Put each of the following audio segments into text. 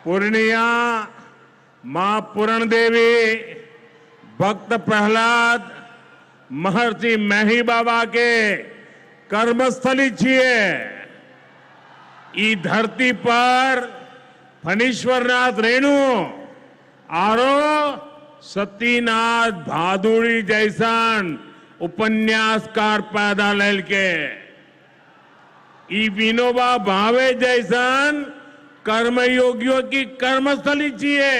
पूर्णिया मां पूरण देवी भक्त प्रहलाद महर्षि मेही बाबा के कर्मस्थली छे। ई धरती पर फणीश्वरनाथ रेणु आरो सतीनाथ भादुड़ी जैसन उपन्यासकार पैदा लेल के ई विनोबा भावे जैसन कर्मयोगियों की कर्मस्थली छिए।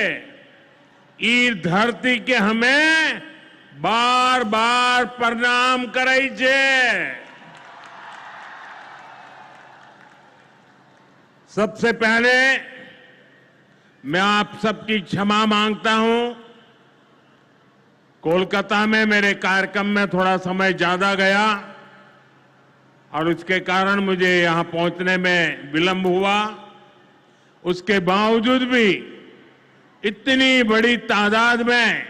ई धरती के हमें बार बार प्रणाम कराई छे। सबसे पहले मैं आप सबकी क्षमा मांगता हूं। कोलकाता में मेरे कार्यक्रम में थोड़ा समय ज्यादा गया और उसके कारण मुझे यहां पहुंचने में विलंब हुआ। उसके बावजूद भी इतनी बड़ी तादाद में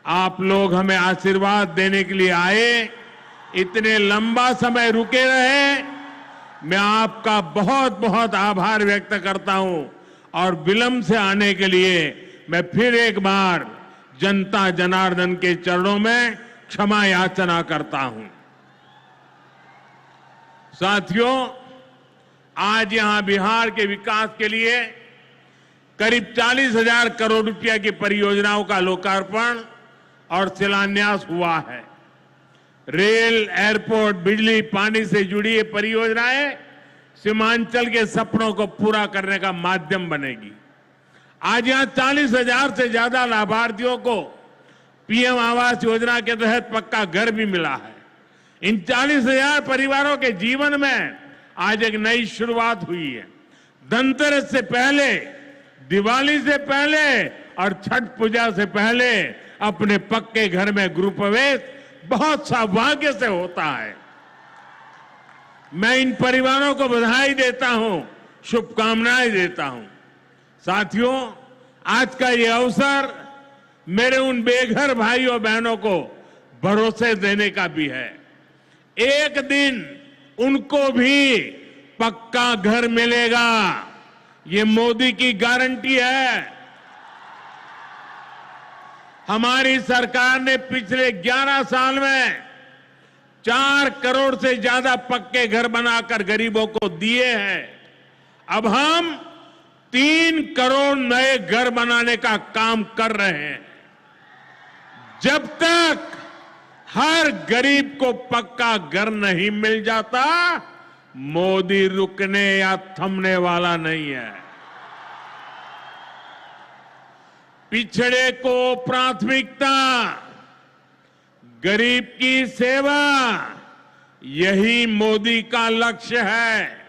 आप लोग हमें आशीर्वाद देने के लिए आए, इतने लंबा समय रुके रहे, मैं आपका बहुत बहुत आभार व्यक्त करता हूं। और विलंब से आने के लिए मैं फिर एक बार जनता जनार्दन के चरणों में क्षमा याचना करता हूं। साथियों, आज यहां बिहार के विकास के लिए करीब 40,000 करोड़ रुपया की परियोजनाओं का लोकार्पण और शिलान्यास हुआ है। रेल, एयरपोर्ट, बिजली, पानी से जुड़ी ये परियोजनाएं सीमांचल के सपनों को पूरा करने का माध्यम बनेगी। आज यहां 40,000 से ज्यादा लाभार्थियों को पीएम आवास योजना के तहत पक्का घर भी मिला है। इन 40,000 परिवारों के जीवन में आज एक नई शुरुआत हुई है। धनतेरस से पहले, दिवाली से पहले और छठ पूजा से पहले अपने पक्के घर में गृह प्रवेश बहुत सौभाग्य से होता है। मैं इन परिवारों को बधाई देता हूं, शुभकामनाएं देता हूं। साथियों, आज का ये अवसर मेरे उन बेघर भाइयों बहनों को भरोसे देने का भी है। एक दिन उनको भी पक्का घर मिलेगा, ये मोदी की गारंटी है। हमारी सरकार ने पिछले 11 साल में 4 करोड़ से ज्यादा पक्के घर बनाकर गरीबों को दिए हैं। अब हम 3 करोड़ नए घर बनाने का काम कर रहे हैं। जब तक हर गरीब को पक्का घर नहीं मिल जाता, मोदी रुकने या थमने वाला नहीं है। पिछड़े को प्राथमिकता, गरीब की सेवा, यही मोदी का लक्ष्य है।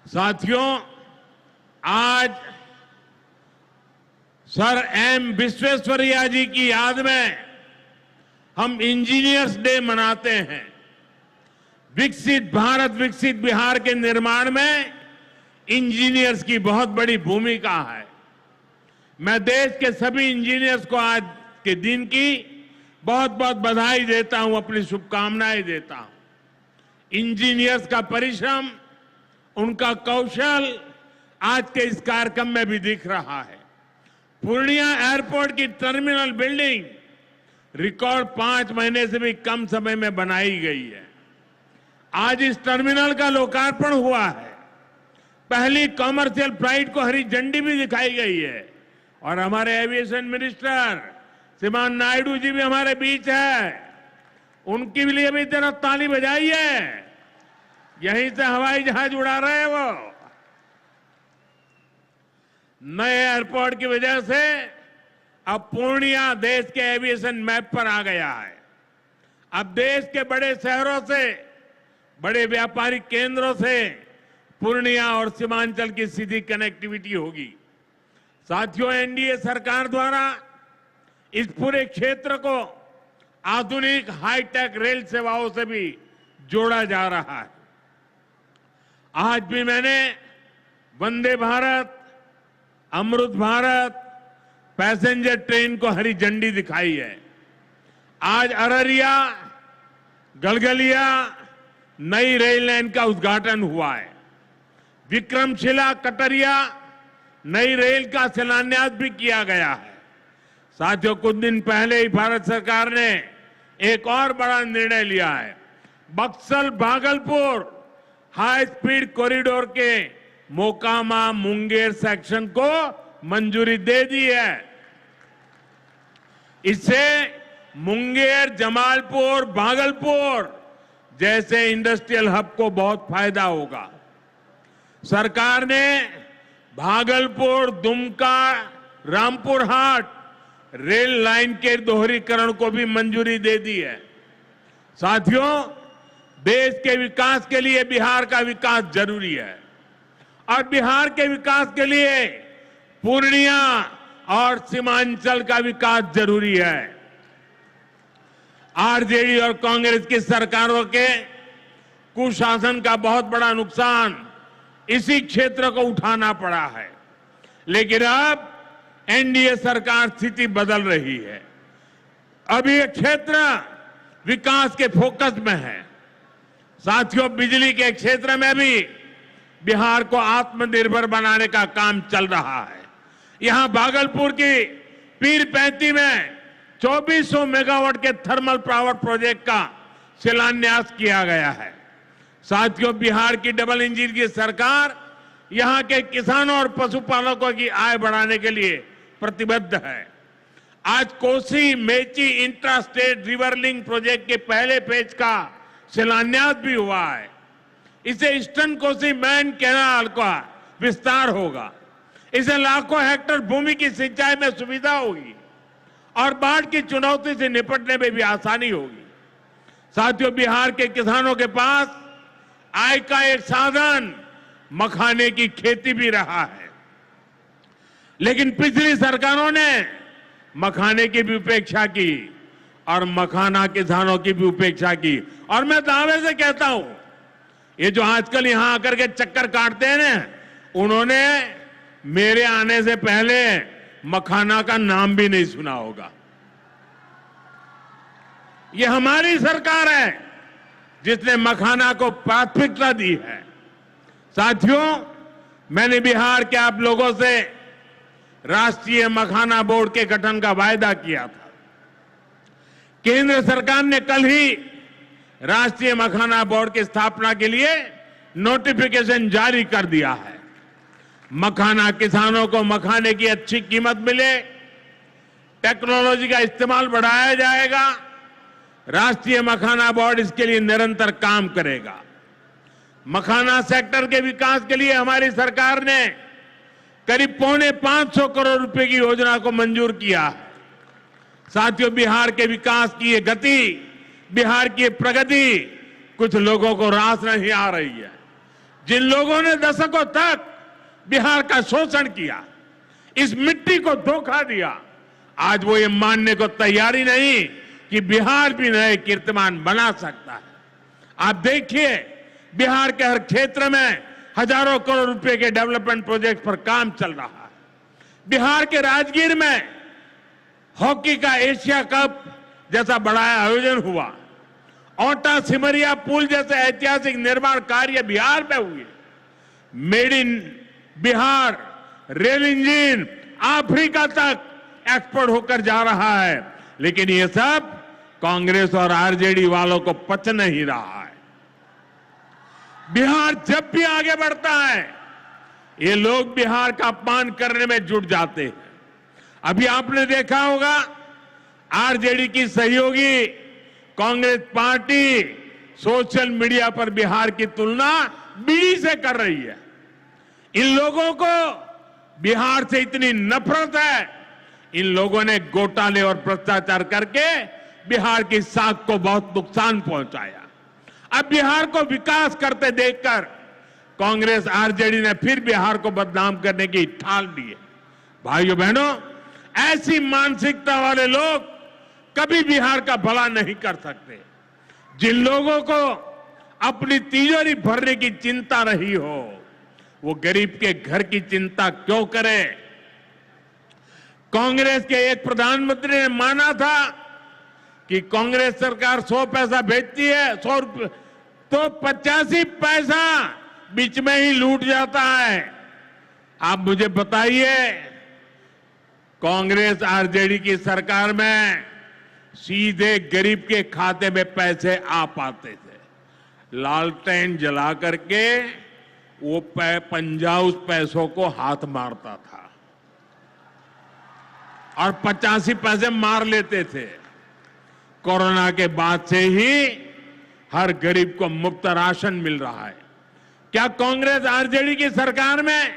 साथियों, आज सर एम विश्वेश्वरैया जी की याद में हम इंजीनियर्स डे मनाते हैं। विकसित भारत, विकसित बिहार के निर्माण में इंजीनियर्स की बहुत बड़ी भूमिका है। मैं देश के सभी इंजीनियर्स को आज के दिन की बहुत बहुत बधाई देता हूं, अपनी शुभकामनाएं देता हूं। इंजीनियर्स का परिश्रम, उनका कौशल आज के इस कार्यक्रम में भी दिख रहा है। पूर्णिया एयरपोर्ट की टर्मिनल बिल्डिंग रिकॉर्ड 5 महीने से भी कम समय में बनाई गई है। आज इस टर्मिनल का लोकार्पण हुआ है। पहली कॉमर्शियल फ्लाइट को हरी झंडी भी दिखाई गई है। और हमारे एविएशन मिनिस्टर श्रीमान नायडू जी भी हमारे बीच है। उनके लिए भी जरा ताली बजाइए। यहीं से हवाई जहाज उड़ा रहे हैं वो। नए एयरपोर्ट की वजह से अब पूर्णिया देश के एविएशन मैप पर आ गया है। अब देश के बड़े शहरों से, बड़े व्यापारिक केंद्रों से पूर्णिया और सीमांचल की सीधी कनेक्टिविटी होगी। साथियों, एनडीए सरकार द्वारा इस पूरे क्षेत्र को आधुनिक हाईटेक रेल सेवाओं से भी जोड़ा जा रहा है। आज भी मैंने वंदे भारत, अमृत भारत पैसेंजर ट्रेन को हरी झंडी दिखाई है। आज अररिया, गलगलिया, नई रेल लाइन का उद्घाटन हुआ है। विक्रमशिला कटरिया नई रेल का शिलान्यास भी किया गया है। साथियों, कुछ दिन पहले ही भारत सरकार ने एक और बड़ा निर्णय लिया है। Buxar Bhagalpur high speed corridor के मोकामा मुंगेर सेक्शन को मंजूरी दे दी है। इससे मुंगेर, जमालपुर, भागलपुर जैसे इंडस्ट्रियल हब को बहुत फायदा होगा। सरकार ने भागलपुर, दुमका, रामपुर हाट रेल लाइन के दोहरीकरण को भी मंजूरी दे दी है। साथियों, देश के विकास के लिए बिहार का विकास जरूरी है और बिहार के विकास के लिए पूर्णिया और सीमांचल का विकास जरूरी है। आरजेडी और कांग्रेस की सरकारों के कुशासन का बहुत बड़ा नुकसान इसी क्षेत्र को उठाना पड़ा है, लेकिन अब एनडीए सरकार स्थिति बदल रही है। अब ये क्षेत्र विकास के फोकस में है। साथियों, बिजली के क्षेत्र में भी बिहार को आत्मनिर्भर बनाने का काम चल रहा है। यहां भागलपुर की पीरपैंती में 2400 मेगावाट के थर्मल पावर प्रोजेक्ट का शिलान्यास किया गया है। साथियों, बिहार की डबल इंजन की सरकार यहां के किसानों और पशुपालकों की आय बढ़ाने के लिए प्रतिबद्ध है। आज Kosi Mechi intra state river link project के पहले फेज का शिलान्यास भी हुआ है। इसे ईस्टर्न कोसी मैन कैनाल का विस्तार होगा। इसे लाखों हेक्टेयर भूमि की सिंचाई में सुविधा होगी और बाढ़ की चुनौती से निपटने में भी आसानी होगी। साथियों, बिहार के किसानों के पास आय का एक साधन मखाने की खेती भी रहा है, लेकिन पिछली सरकारों ने मखाने की भी उपेक्षा की और मखाना किसानों की भी उपेक्षा की। और मैं दावे से कहता हूं, ये जो आजकल यहां आकर के चक्कर काटते हैं ना, उन्होंने मेरे आने से पहले मखाना का नाम भी नहीं सुना होगा। ये हमारी सरकार है जिसने मखाना को प्राथमिकता दी है। साथियों, मैंने बिहार के आप लोगों से राष्ट्रीय मखाना बोर्ड के गठन का वायदा किया था। केंद्र सरकार ने कल ही राष्ट्रीय मखाना बोर्ड की स्थापना के लिए नोटिफिकेशन जारी कर दिया है। मखाना किसानों को मखाने की अच्छी कीमत मिले, टेक्नोलॉजी का इस्तेमाल बढ़ाया जाएगा। राष्ट्रीय मखाना बोर्ड इसके लिए निरंतर काम करेगा। मखाना सेक्टर के विकास के लिए हमारी सरकार ने करीब 550 करोड़ रुपए की योजना को मंजूर किया है। साथियों, बिहार के विकास की ये गति, बिहार की प्रगति कुछ लोगों को रास नहीं आ रही है। जिन लोगों ने दशकों तक बिहार का शोषण किया, इस मिट्टी को धोखा दिया, आज वो ये मानने को तैयारी नहीं कि बिहार भी नए कीर्तिमान बना सकता है। आप देखिए, बिहार के हर क्षेत्र में हजारों करोड़ रुपए के डेवलपमेंट प्रोजेक्ट पर काम चल रहा है। बिहार के राजगीर में हॉकी का एशिया कप जैसा बड़ा आयोजन हुआ। ओटा सिमरिया पुल जैसे ऐतिहासिक निर्माण कार्य बिहार में हुए। Made in Bihar rail engine Africa तक एक्सपोर्ट होकर जा रहा है, लेकिन ये सब कांग्रेस और आरजेडी वालों को पच नहीं रहा है। बिहार जब भी आगे बढ़ता है, ये लोग बिहार का अपमान करने में जुट जाते हैं। अभी आपने देखा होगा, आरजेडी की सहयोगी कांग्रेस पार्टी सोशल मीडिया पर बिहार की तुलना बीड़ी से कर रही है। इन लोगों को बिहार से इतनी नफरत है, इन लोगों ने घोटाले और भ्रष्टाचार करके बिहार की साख को बहुत नुकसान पहुंचाया। अब बिहार को विकास करते देखकर कांग्रेस आरजेडी ने फिर बिहार को बदनाम करने की ठान ली है। भाइयों बहनों, ऐसी मानसिकता वाले लोग कभी बिहार का भला नहीं कर सकते। जिन लोगों को अपनी तिजोरी भरने की चिंता रही हो, वो गरीब के घर की चिंता क्यों करे। कांग्रेस के एक प्रधानमंत्री ने माना था कि कांग्रेस सरकार 100 पैसा भेजती है, तो 85 पैसा बीच में ही लूट जाता है। आप मुझे बताइए, कांग्रेस आरजेडी की सरकार में सीधे गरीब के खाते में पैसे आ पाते थे। लालटेन जला करके वो पंजा उस पैसों को हाथ मारता था और 85 पैसे मार लेते थे। कोरोना के बाद से ही हर गरीब को मुफ्त राशन मिल रहा है। क्या कांग्रेस आरजेडी की सरकार में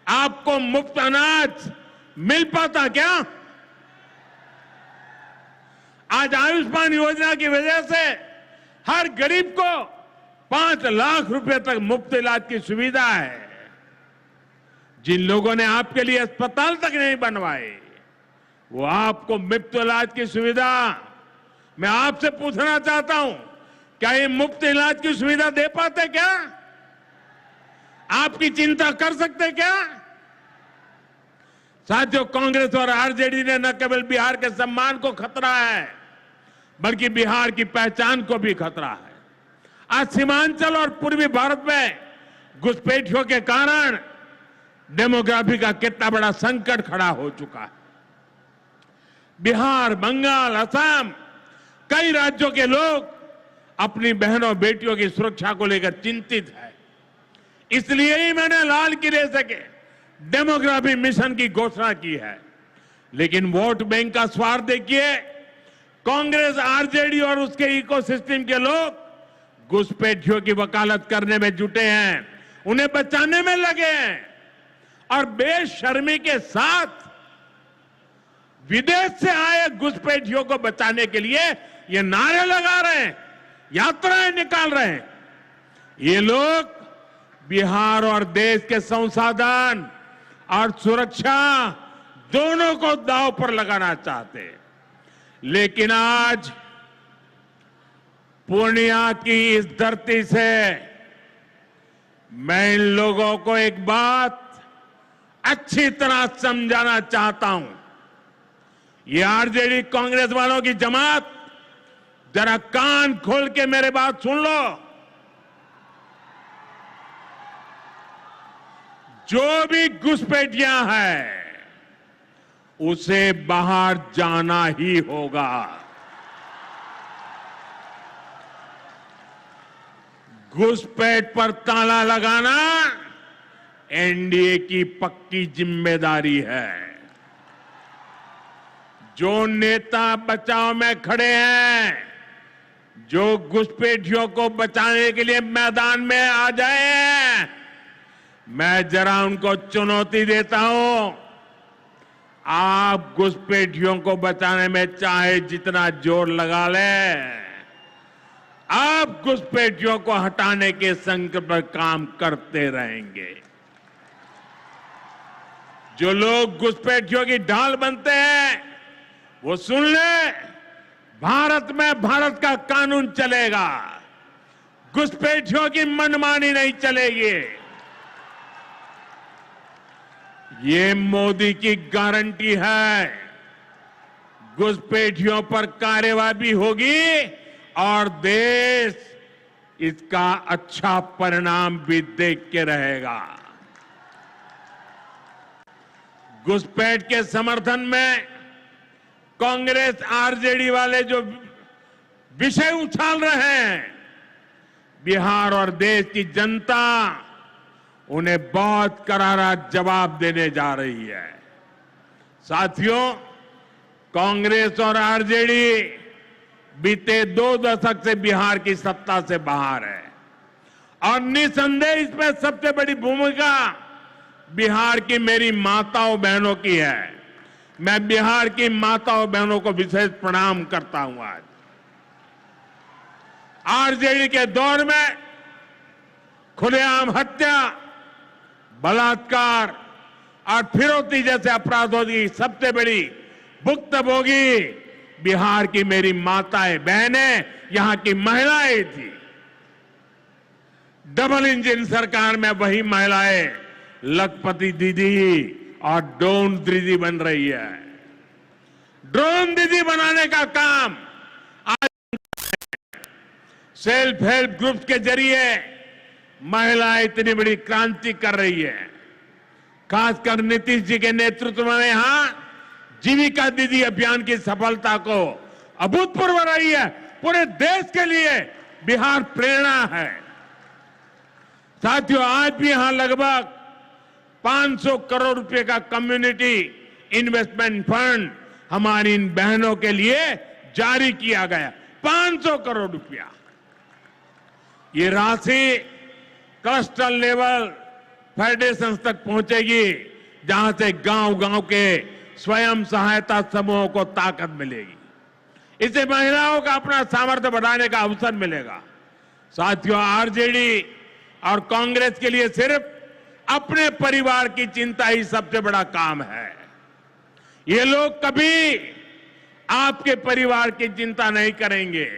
आपको मुफ्त अनाज मिल पाता क्या? आज आयुष्मान योजना की वजह से हर गरीब को 5 लाख रुपए तक मुफ्त इलाज की सुविधा है। जिन लोगों ने आपके लिए अस्पताल तक नहीं बनवाए, वो आपको मुफ्त इलाज की सुविधा, मैं आपसे पूछना चाहता हूं, क्या ये मुफ्त इलाज की सुविधा दे पाते क्या? आपकी चिंता कर सकते क्या? साथियों, कांग्रेस और आरजेडी ने न केवल बिहार के सम्मान को खतरा है, बल्कि बिहार की पहचान को भी खतरा है। आज सीमांचल और पूर्वी भारत में घुसपैठियों के कारण डेमोग्राफी का कितना बड़ा संकट खड़ा हो चुका है। बिहार, बंगाल, असम, कई राज्यों के लोग अपनी बहनों बेटियों की सुरक्षा को लेकर चिंतित है। इसलिए ही मैंने लाल किले से डेमोग्राफी मिशन की घोषणा की है। लेकिन वोट बैंक का स्वार्थ देखिए, कांग्रेस, आरजेडी और उसके इकोसिस्टम के लोग घुसपैठियों की वकालत करने में जुटे हैं, उन्हें बचाने में लगे हैं और बेशर्मी के साथ विदेश से आए घुसपैठियों को बचाने के लिए ये नारे लगा रहे हैं, यात्राएं निकाल रहे हैं। ये लोग बिहार और देश के संसाधन और सुरक्षा दोनों को दांव पर लगाना चाहते हैं। लेकिन आज पूर्णिया की इस धरती से मैं इन लोगों को एक बात अच्छी तरह समझाना चाहता हूं। ये आरजेडी कांग्रेस वालों की जमात, जरा कान खोल के मेरे बात सुन लो। जो भी घुसपैठियां हैं, उसे बाहर जाना ही होगा। घुसपैठ पर ताला लगाना एनडीए की पक्की जिम्मेदारी है। जो नेता बचाव में खड़े हैं, जो घुसपैठियों को बचाने के लिए मैदान में आ जाए, मैं जरा उनको चुनौती देता हूं। आप घुसपैठियों को बचाने में चाहे जितना जोर लगा लें, आप घुसपैठियों को हटाने के संकल्प पर काम करते रहेंगे। जो लोग घुसपैठियों की ढाल बनते हैं, वो सुन ले, भारत में भारत का कानून चलेगा, घुसपैठियों की मनमानी नहीं चलेगी। ये मोदी की गारंटी है। घुसपैठियों पर कार्रवाई होगी और देश इसका अच्छा परिणाम भी देख के रहेगा। घुसपैठ के समर्थन में कांग्रेस, आरजेडी वाले जो विषय उछाल रहे हैं, बिहार और देश की जनता उन्हें बहुत करारा जवाब देने जा रही है। साथियों, कांग्रेस और आरजेडी बीते 2 दशक से बिहार की सत्ता से बाहर है और निसंदेह इसमें सबसे बड़ी भूमिका बिहार की मेरी माताओं बहनों की है। मैं बिहार की माताओं बहनों को विशेष प्रणाम करता हूं। आज आरजेडी के दौर में खुलेआम हत्या, बलात्कार और फिरौती जैसे अपराधों की सबसे बड़ी भुक्तभोगी बिहार की मेरी माताएं बहनें, यहां की महिलाएं थी। डबल इंजन सरकार में वही महिलाएं लखपति दीदी और ड्रोन दीदी बन रही है। ड्रोन दीदी बनाने का काम आज सेल्फ हेल्प ग्रुप्स के जरिए महिलाएं इतनी बड़ी क्रांति कर रही है। खासकर नीतीश जी के नेतृत्व में यहां जीविका दीदी अभियान की सफलता को अभूतपूर्व रही है। पूरे देश के लिए बिहार प्रेरणा है। साथियों, आज भी यहां लगभग 500 करोड़ रुपए का कम्युनिटी इन्वेस्टमेंट फंड हमारी इन बहनों के लिए जारी किया गया। 500 करोड़ रुपया। ये राशि क्लस्टर लेवल फेडरेशन तक पहुंचेगी, जहां से गांव-गांव के स्वयं सहायता समूहों को ताकत मिलेगी। इससे महिलाओं का अपना सामर्थ्य बढ़ाने का अवसर मिलेगा। साथियों, आरजेडी और कांग्रेस के लिए सिर्फ अपने परिवार की चिंता ही सबसे बड़ा काम है। ये लोग कभी आपके परिवार की चिंता नहीं करेंगे,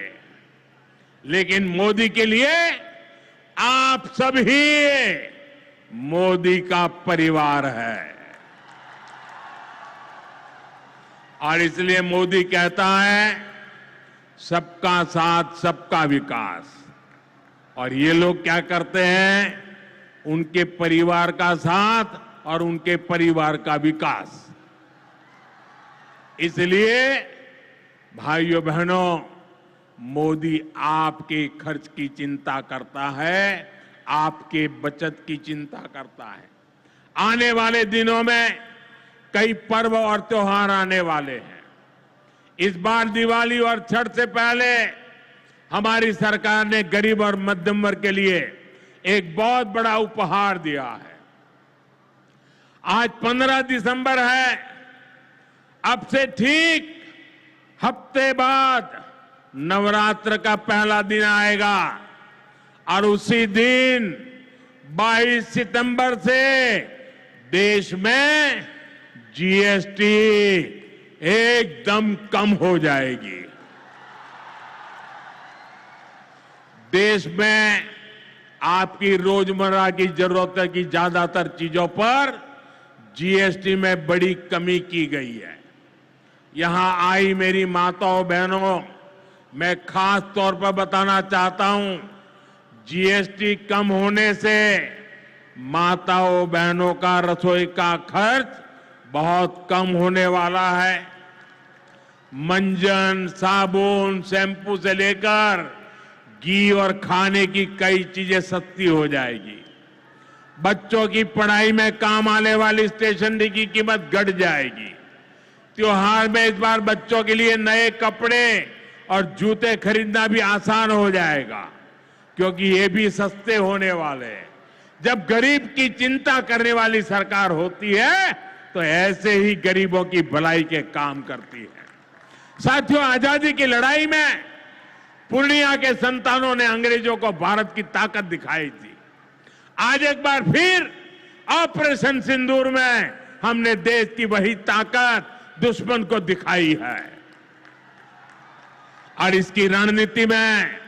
लेकिन मोदी के लिए आप सभी मोदी का परिवार है। और इसलिए मोदी कहता है सबका साथ सबका विकास। और ये लोग क्या करते हैं? उनके परिवार का साथ और उनके परिवार का विकास। इसलिए भाइयों बहनों, मोदी आपके खर्च की चिंता करता है, आपके बचत की चिंता करता है। आने वाले दिनों में कई पर्व और त्योहार आने वाले हैं। इस बार दिवाली और छठ से पहले हमारी सरकार ने गरीब और मध्यम वर्ग के लिए एक बहुत बड़ा उपहार दिया है। आज 15 दिसंबर है। अब से ठीक हफ्ते बाद नवरात्र का पहला दिन आएगा और उसी दिन 22 सितंबर से देश में जीएसटी एकदम कम हो जाएगी। देश में आपकी रोजमर्रा की जरूरत की ज्यादातर चीजों पर जीएसटी में बड़ी कमी की गई है। यहां आई मेरी माताओं बहनों, मैं खास तौर पर बताना चाहता हूं, जीएसटी कम होने से माताओं बहनों का रसोई का खर्च बहुत कम होने वाला है। मंजन, साबुन, शैम्पू से लेकर घी और खाने की कई चीजें सस्ती हो जाएगी। बच्चों की पढ़ाई में काम आने वाली स्टेशनरी की कीमत घट जाएगी। त्योहार में इस बार बच्चों के लिए नए कपड़े और जूते खरीदना भी आसान हो जाएगा, क्योंकि ये भी सस्ते होने वाले हैं। जब गरीब की चिंता करने वाली सरकार होती है तो ऐसे ही गरीबों की भलाई के काम करती है। साथियों, आजादी की लड़ाई में पूर्णिया के संतानों ने अंग्रेजों को भारत की ताकत दिखाई थी। आज एक बार फिर ऑपरेशन सिंदूर में हमने देश की वही ताकत दुश्मन को दिखाई है। और इसकी रणनीति में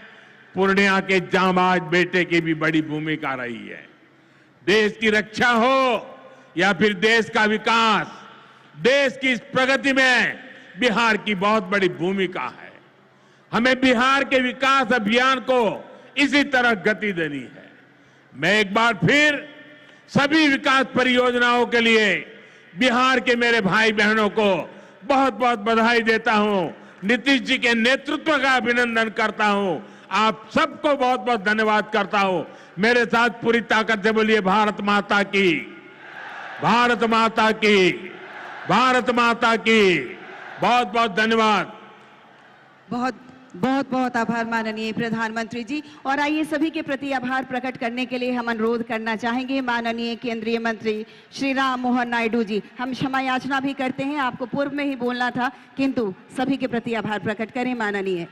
पूर्णिया के जांबाज बेटे की भी बड़ी भूमिका रही है। देश की रक्षा हो या फिर देश का विकास, देश की इस प्रगति में बिहार की बहुत बड़ी भूमिका है। हमें बिहार के विकास अभियान को इसी तरह गति देनी है। मैं एक बार फिर सभी विकास परियोजनाओं के लिए बिहार के मेरे भाई बहनों को बहुत बहुत बधाई देता हूं। नीतीश जी के नेतृत्व का अभिनंदन करता हूं। आप सबको बहुत बहुत धन्यवाद करता हूं। मेरे साथ पूरी ताकत से बोलिए भारत माता की, भारत माता की, भारत माता की। बहुत बहुत धन्यवाद। बहुत बहुत बहुत आभार माननीय प्रधानमंत्री जी। और आइए सभी के प्रति आभार प्रकट करने के लिए हम अनुरोध करना चाहेंगे माननीय केंद्रीय मंत्री श्री राम मोहन नायडू जी। हम क्षमा याचना भी करते हैं, आपको पूर्व में ही बोलना था, किंतु सभी के प्रति आभार प्रकट करें माननीय।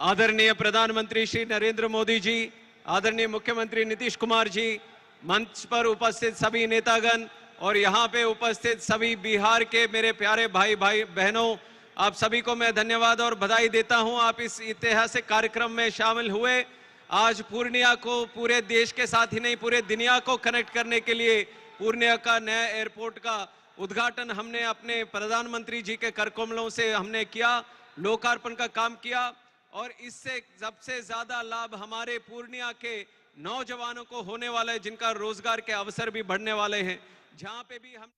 आदरणीय प्रधानमंत्री श्री नरेंद्र मोदी जी, आदरणीय मुख्यमंत्री नीतीश कुमार जी, मंच पर उपस्थित सभी नेतागण और यहाँ पे उपस्थित सभी बिहार के मेरे प्यारे भाई बहनों, आप सभी को मैं धन्यवाद और बधाई देता हूँ। आप इस ऐतिहासिक कार्यक्रम में शामिल हुए। आज पूर्णिया को पूरे देश के साथ ही नहीं पूरे दुनिया को कनेक्ट करने के लिए पूर्णिया का नया एयरपोर्ट का उद्घाटन हमने अपने प्रधानमंत्री जी के करकमलों से हमने किया, लोकार्पण का काम किया और इससे सबसे ज्यादा लाभ हमारे पूर्णिया के नौजवानों को होने वाला है, जिनका रोजगार के अवसर भी बढ़ने वाले हैं। जहां पे भी हम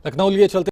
लखनऊ लिए चलते